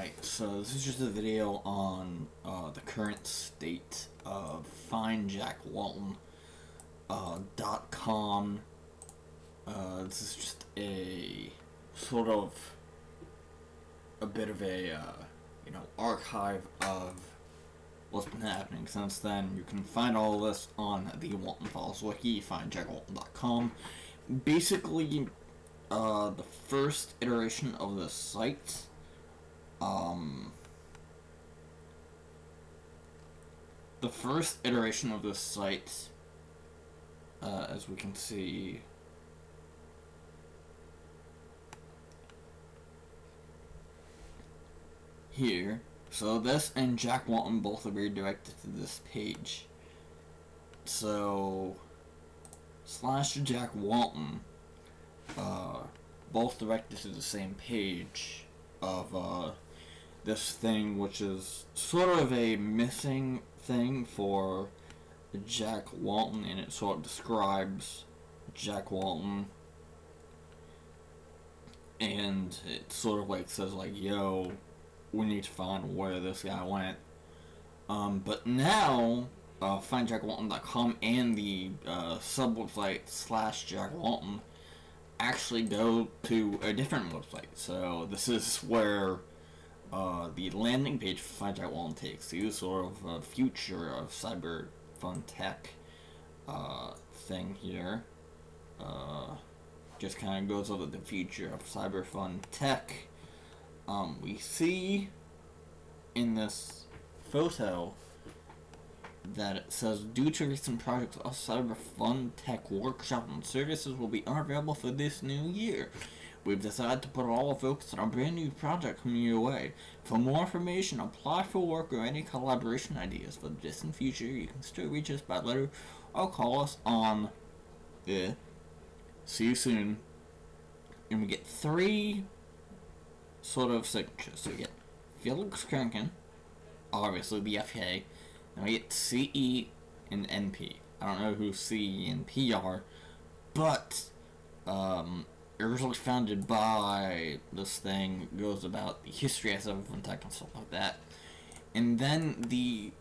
Alright, so this is just a video on the current state of FindJackWalton.com. This is just a sort of a bit of a archive of what's been happening since then. You can find all this on the Walton Files wiki, FindJackWalton.com. Basically, the first iteration of the site. The first iteration of this site, as we can see here, so this and Jack Walton both are redirected to this page. So /Jack Walton, both directed to the same page of this thing, which is sort of a missing thing for Jack Walton, and it sort of describes Jack Walton, and it sort of like says like, yo, we need to find where this guy went. But now FindJackWalton.com and the sub-website /Jack Walton actually go to a different website. So this is where the landing page for Find Jack Walton takes you, sort of a future of cyber fun tech thing here. Just kind of goes over the future of cyber fun tech. We see in this photo that it says, due to recent projects, a cyber fun tech workshop and services will be unavailable for this new year. We've decided to put all the focus on a brand new project coming your way. For more information, apply for work, or any collaboration ideas for the distant future, you can still reach us by letter or call us on see you soon. And we get 3 sort of signatures. So we get Felix Kranken, obviously the FK, and we get CE and NP. I don't know who CE and P are, but originally founded by this thing, goes about the history of cyberpunk tech and stuff like that. And then the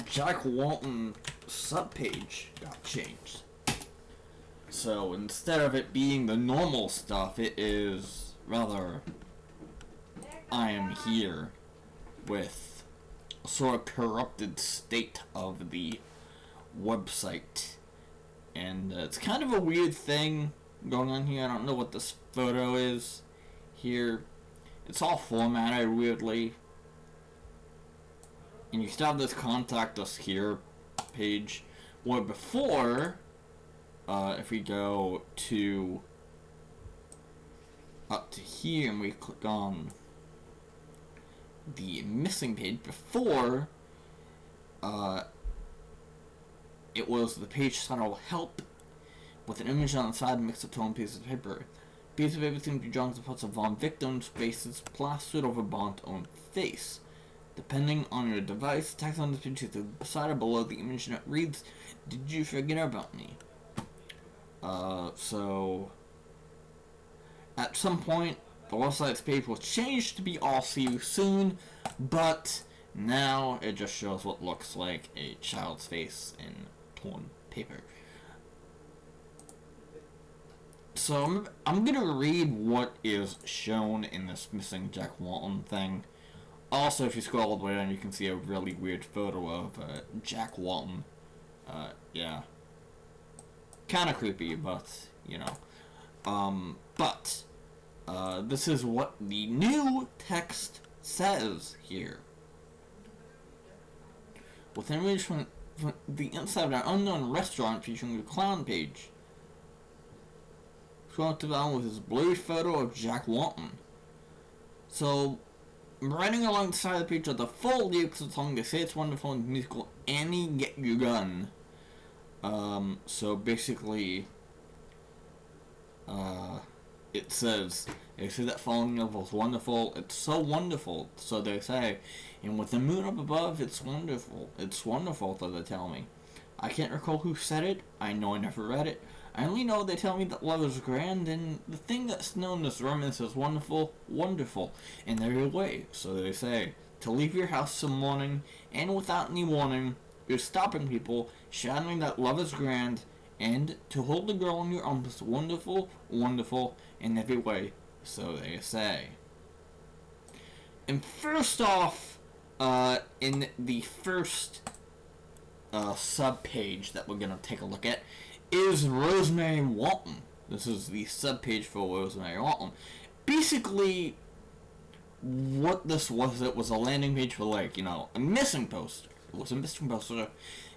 Jack Walton subpage got changed. So instead of it being the normal stuff, it is rather, I am here, with a sort of corrupted state of the website. And it's kind of a weird thing going on here. I don't know what this photo is here. It's all formatted weirdly. And you still have this contact us here page, where before, if we go to up to here and we click on the missing page, before it was the page title help with an image on the side mixed with torn pieces of paper. Piece of paper seemed to be drawn as parts of Von victim's faces plastered over Bond's own face. Depending on your device, text on this page is beside or below the image, and it reads, "Did you forget about me?" So at some point, the website's page will change to be all see you soon, but now it just shows what looks like a child's face in torn paper. So I'm gonna read what is shown in this missing Jack Walton thing. Also, if you scroll all the way down, you can see a really weird photo of Jack Walton. Yeah. Kind of creepy, but, you know. This is what the new text says here. With an image from the inside of an unknown restaurant featuring a clown page. Scroll to the bottom with this blurry photo of Jack Walton. So, writing alongside the page are the full lyrics of the song. They say it's wonderful and musical. Annie, get your gun. So basically, it says, they say that falling in love is wonderful. It's so wonderful, so they say. And with the moon up above, it's wonderful. It's wonderful, so they tell me. I can't recall who said it. I know I never read it. I only know they tell me that love is grand, and the thing that's known as romance is wonderful, wonderful in every way. So they say. To leave your house some morning, and without any warning, you're stopping people, shouting that love is grand, and to hold the girl in your arms is wonderful, wonderful in every way. So they say. And first off, in the first sub page that we're gonna take a look at is Rosemary Walton. This is the sub page for Rosemary Walton. Basically, what this was, it was a landing page for, like, a missing poster. It was a missing poster,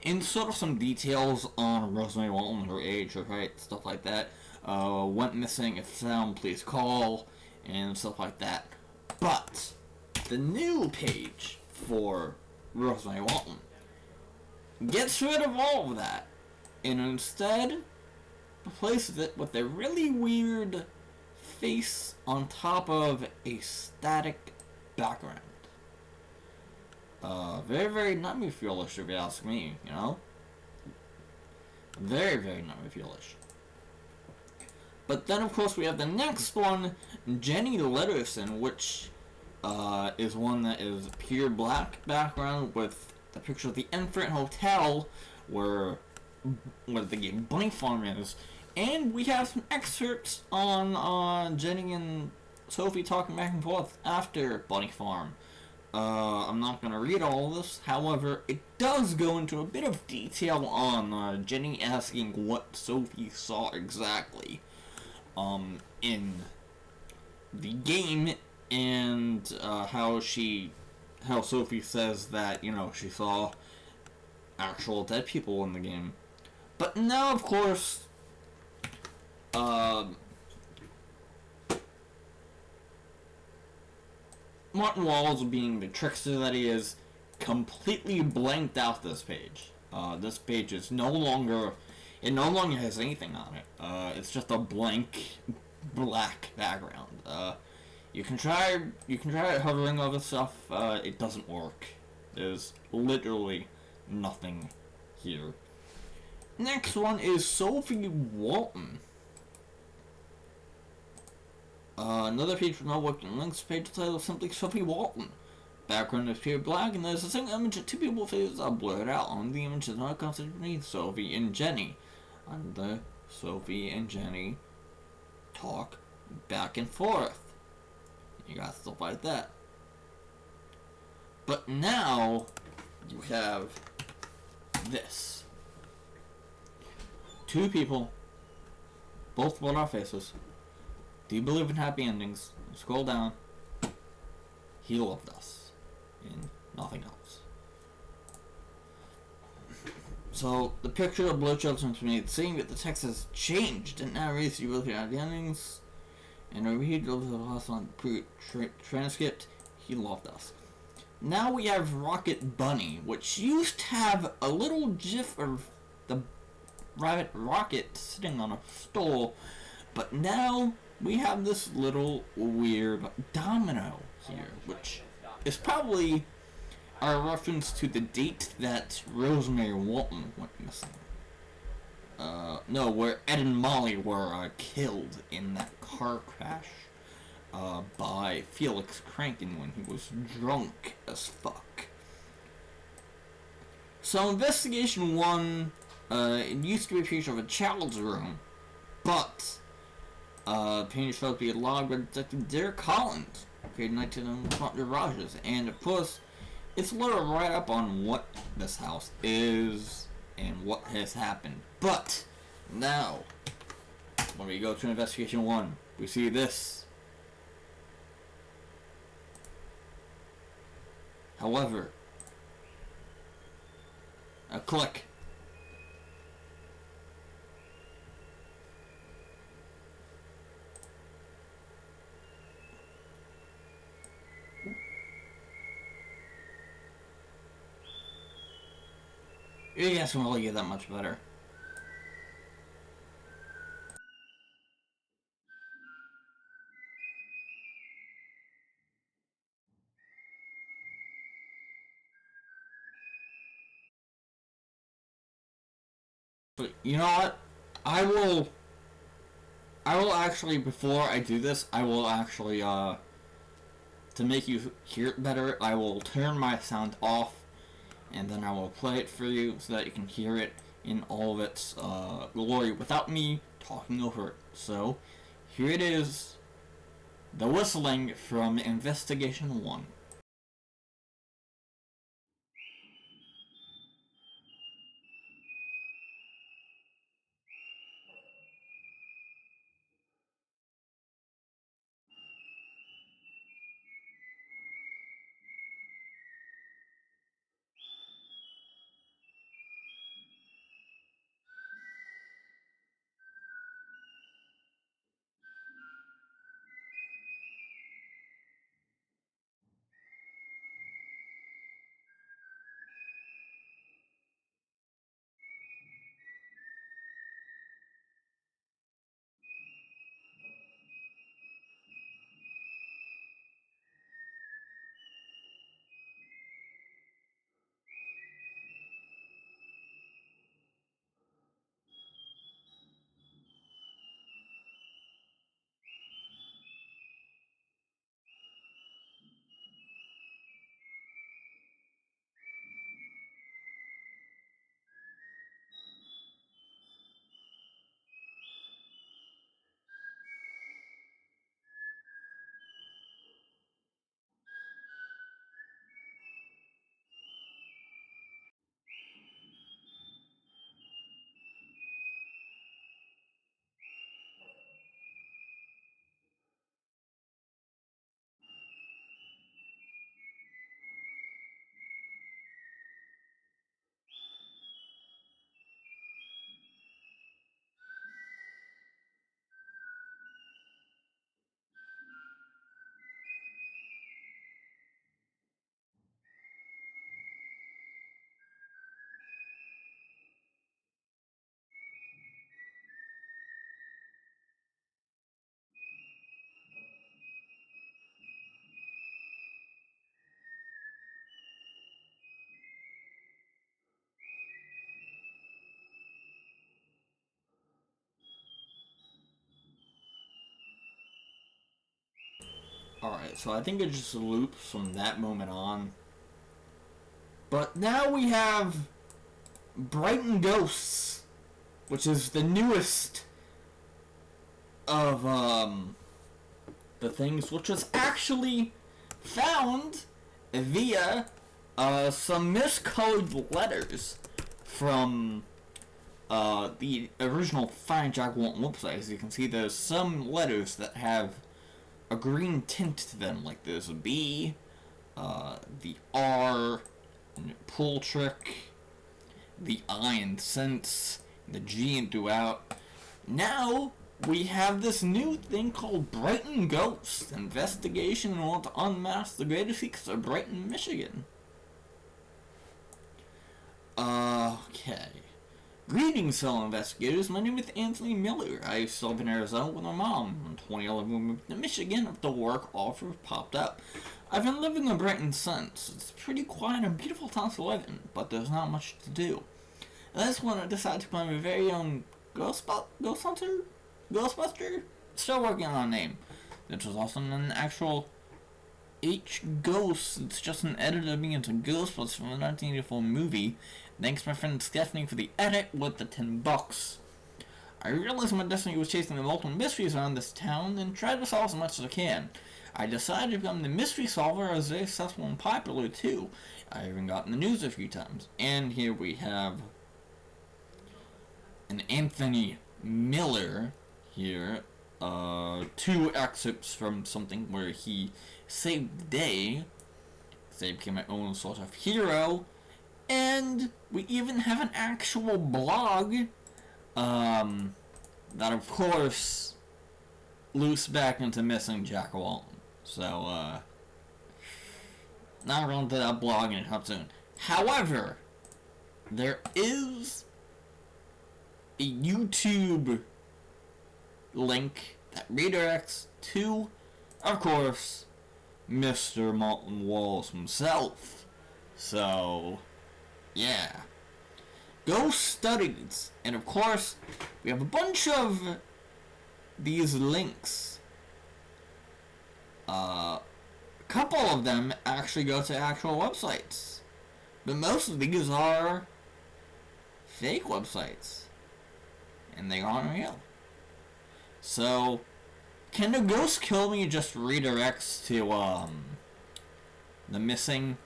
and sort of some details on Rosemary Walton, her age, her height, stuff like that. Went missing, if found, please call, and stuff like that. But the new page for Rosemary Walton gets rid of all of that, and instead replaces it with a really weird face on top of a static background. Very, very nightmare fuelish, if you ask me, Very, very nightmare fuelish. But then, of course, we have the next one, Jenny Letterson, which is one that is pure black background with the picture of the Infinite Hotel, where the game Bunny Farm is. And we have some excerpts on Jenny and Sophie talking back and forth after Bunny Farm. I'm not going to read all of this. However, it does go into a bit of detail on Jenny asking what Sophie saw exactly in the game, and how Sophie says that, she saw actual dead people in the game. But now, of course, Martin Walls, being the trickster that he is, completely blanked out this page. This page is no longer has anything on it. It's just a blank black background. You can try hovering over stuff. It doesn't work. There's literally nothing here. Next one is Sophie Walton. Another page from No Working Links, page title simply Sophie Walton. Background is pure black, and there's a single image of two people's faces are blurred out. On the image is not considered beneath Sophie and Jenny. And the Sophie and Jenny talk back and forth. You got stuff like that. But now, you have this. Two people, both blurred out faces. Do you believe in happy endings? Scroll down. He loved us. And nothing else. So, the picture of Blood Children to me, saying that the text has changed and now reads you believe in happy endings. And I read the last on the transcript. He loved us. Now we have Rocket Bunny, which used to have a little gif of the rabbit Rocket sitting on a stool. But now we have this little weird domino here, which is probably a reference to the date that Rosemary Walton went missing. No, where Ed and Molly were killed in that car crash by Felix Kranken when he was drunk as fuck. So Investigation 1, it used to be a picture of a child's room, but painted showed to be a log by Detective Derek Collins, created 1901 Garages, and of course, it's literally right up on what this house is and what has happened. But now, when we go to Investigation 1, we see this. However, a click. You guys can really get that much better. But you know what? I will actually, before I do this, I will actually, to make you hear it better, I will turn my sound off, and then I will play it for you so that you can hear it in all of its glory without me talking over it. So, here it is, the whistling from Investigation 1. Alright, so I think it just loops from that moment on. But now we have Brighton Ghosts, which is the newest of the things, which was actually found via some miscolored letters from the original Find Jack Walton website. As you can see, there's some letters that have a green tint to them, like there's a B, the R, and pull trick, the I in sense, the G in throughout. Now we have this new thing called Brighton Ghosts Investigation in order to unmask the greatest secrets of Brighton, Michigan. Okay. Greetings, fellow investigators. My name is Anthony Miller. I used to live in Arizona with my mom. In 2011, we moved to Michigan after the work offer popped up. I've been living in Brighton since. It's pretty quiet and beautiful town to live in, but there's not much to do. And that's when I decided to play my very own Ghostbuster? Still working on a name. This was also an actual H Ghost. It's just an edit of me into Ghostbusters from the 1984 movie. Thanks my friend Stephanie for the edit with the $10. I realized my destiny was chasing the multiple mysteries around this town and tried to solve as much as I can. I decided to become the mystery solver. I was very successful and popular too. I even got in the news a few times. And here we have an Anthony Miller here. Two excerpts from something where he saved the day. So I became my own sort of hero. And we even have an actual blog that of course loops back into missing Jack Walton. So not going to that blog anytime soon. However, there is a YouTube link that redirects to, of course, Mr. Martin Wallace himself. So yeah. Ghost Studies. And of course, we have a bunch of these links. A couple of them actually go to actual websites. But most of these are fake websites. And they aren't real. So, can the Ghost Kill Me just redirects to, the missing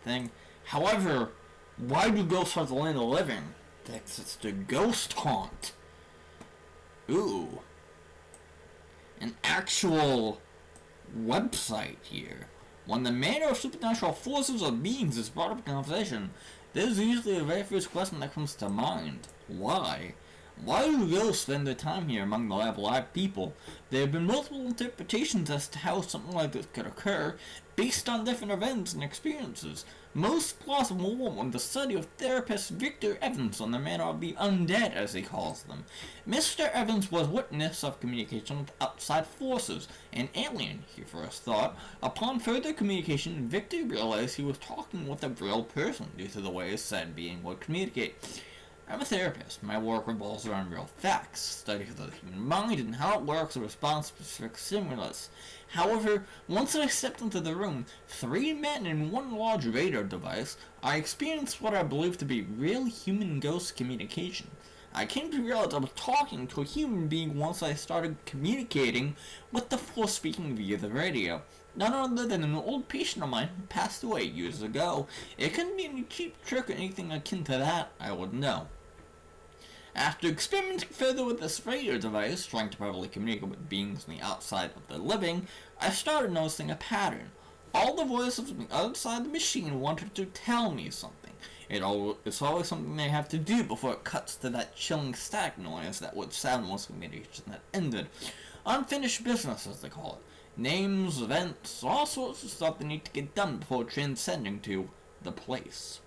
thing? However, why do ghosts have the land of the living? It's the ghost haunt. Ooh. An actual website here. When the manner of supernatural forces or beings is brought up in conversation, this is usually the very first question that comes to mind. Why? Why do ghosts spend their time here among the alive people? There have been multiple interpretations as to how something like this could occur, based on different events and experiences. Most plausible one, the study of therapist Victor Evans on the manner of the undead, as he calls them. Mr. Evans was witness of communication with outside forces, an alien, he first thought. Upon further communication, Victor realized he was talking with a real person due to the way his said being would communicate. I'm a therapist. My work revolves around real facts, studies of the human mind and how it works in response to specific stimulus. However, once I stepped into the room, 3 men and 1 large radar device, I experienced what I believe to be real human-ghost communication. I came to realize I was talking to a human being once I started communicating with the force speaking via the radio. None other than an old patient of mine who passed away years ago. It couldn't be any cheap trick or anything akin to that, I would know. After experimenting further with this radio device, trying to probably communicate with beings on the outside of the living, I started noticing a pattern. All the voices on the other side of the machine wanted to tell me something. It's always something they have to do before it cuts to that chilling static noise that would sound most communication that ended. Unfinished business, as they call it. Names, events, all sorts of stuff that need to get done before transcending to the place.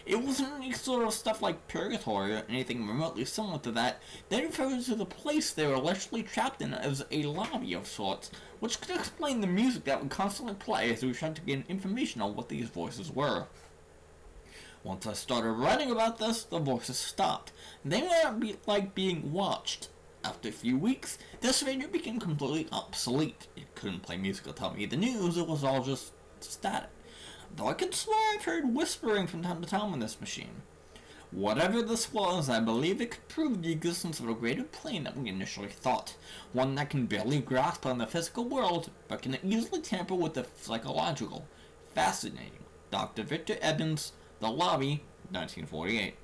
It wasn't any sort of stuff like purgatory or anything remotely similar to that. They referred to the place they were allegedly trapped in as a lobby of sorts, which could explain the music that would constantly play as we tried to gain information on what these voices were. Once I started writing about this, the voices stopped. They might not be like being watched. After a few weeks, this radio became completely obsolete. It couldn't play music or tell me the news, it was all just static. Though I could swear I've heard whispering from time to time on this machine. Whatever this was, I believe it could prove the existence of a greater plane than we initially thought. One that can barely grasp on the physical world, but can easily tamper with the psychological. Fascinating. Dr. Victor Evans, The Lobby, 1948.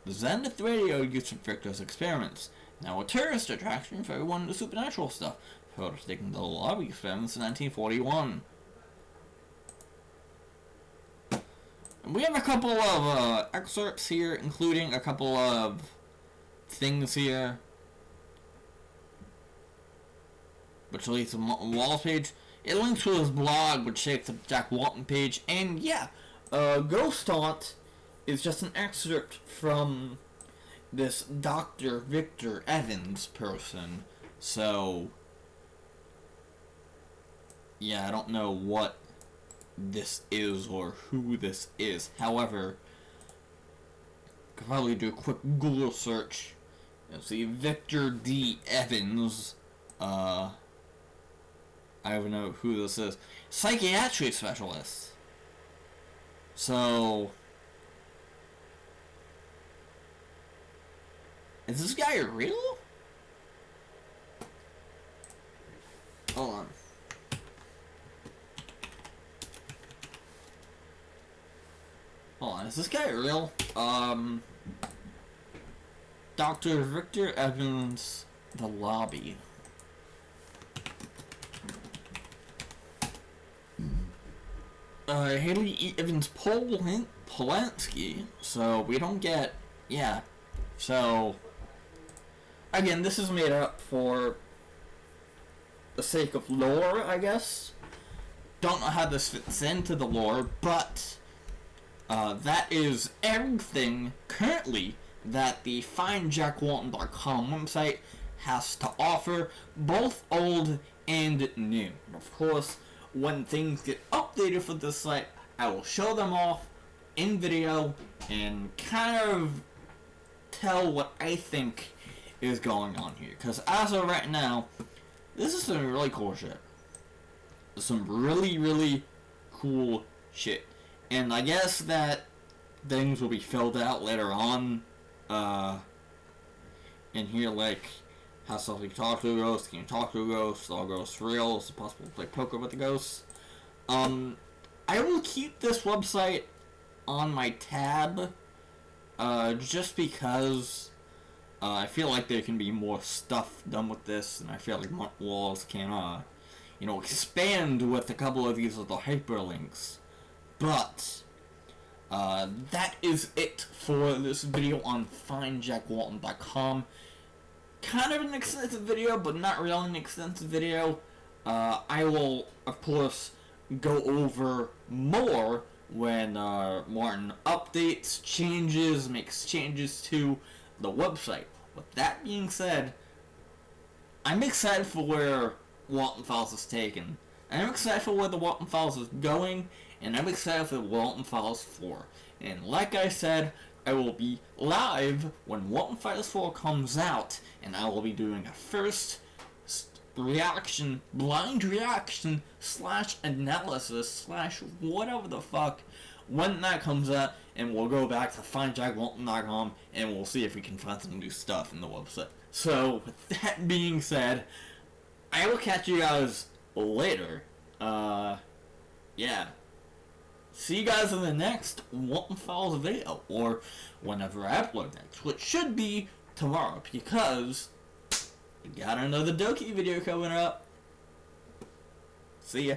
The Zenith radio used for Victor's experiments. Now a tourist attraction for everyone into supernatural stuff. Photos taken to the Lobby experiments in 1941. We have a couple of excerpts here, including a couple of things here, which leads to Wall's page. It links to his blog, which takes up Jack Walton page, and yeah, Ghost Haunt is just an excerpt from this Dr. Victor Evans person. So, yeah, I don't know what this is or who this is. However, I could probably do a quick Google search and see Victor D. Evans. I don't know who this is. Psychiatry specialist. So, is this guy real? Hold on. Hold on, is this guy real? Dr. Victor Evans, The Lobby. Haley E. Evans Polanski, so we don't get, yeah, so, again, this is made up for the sake of lore, I guess. Don't know how this fits into the lore, but that is everything currently that the FindJackWalton.com website has to offer, both old and new. Of course, when things get updated for this site, I will show them off in video and kind of tell what I think is going on here. Because as of right now, this is some really cool shit. Some really, really cool shit. And I guess that things will be filled out later on. In here, like, how stuff you can talk to a ghost, can you talk to a ghost, all ghosts real, is it possible to play poker with the ghosts? I will keep this website on my tab, just because I feel like there can be more stuff done with this, and I feel like Mutt Walls can, expand with a couple of these little hyperlinks. But that is it for this video on FindJackWalton.com. Kind of an extensive video, but not really an extensive video. I will, of course, go over more when Martin updates, makes changes to the website. With that being said, I'm excited for where Walton Files is taken. I'm excited for where the Walton Files is going, and I'm excited for the Walton Files 4. And like I said, I will be live when Walton Files 4 comes out, and I will be doing a first reaction, blind reaction, / analysis, / whatever the fuck, when that comes out, and we'll go back to FindJackWalton.com, and we'll see if we can find some new stuff in the website. So, with that being said, I will catch you guys later. Yeah. See you guys in the next Walton Files video, or whenever I upload next, which should be tomorrow, because we got another Doki video coming up. See ya.